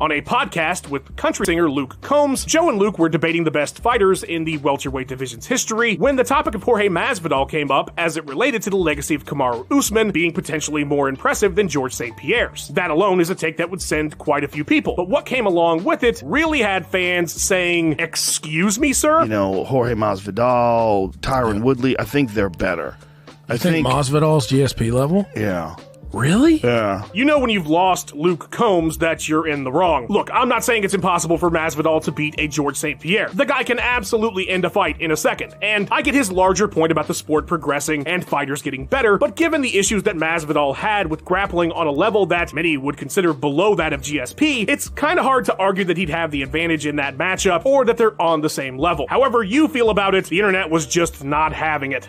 On a podcast with country singer Luke Combs, Joe and Luke were debating the best fighters in the welterweight division's history when the topic of Jorge Masvidal came up as it related to the legacy of Kamaru Usman being potentially more impressive than George St. Pierre's. That alone is a take that would send quite a few people, but what came along with it really had fans saying, "Excuse me, sir?" You know, Jorge Masvidal, Tyron Woodley, I think they're better. I think Masvidal's GSP level? Yeah. Really? Yeah. You know when you've lost Luke Combs that you're in the wrong. Look, I'm not saying it's impossible for Masvidal to beat a George St. Pierre. The guy can absolutely end a fight in a second, and I get his larger point about the sport progressing and fighters getting better, but given the issues that Masvidal had with grappling on a level that many would consider below that of GSP, it's kinda hard to argue that he'd have the advantage in that matchup or that they're on the same level. However you feel about it, the internet was just not having it.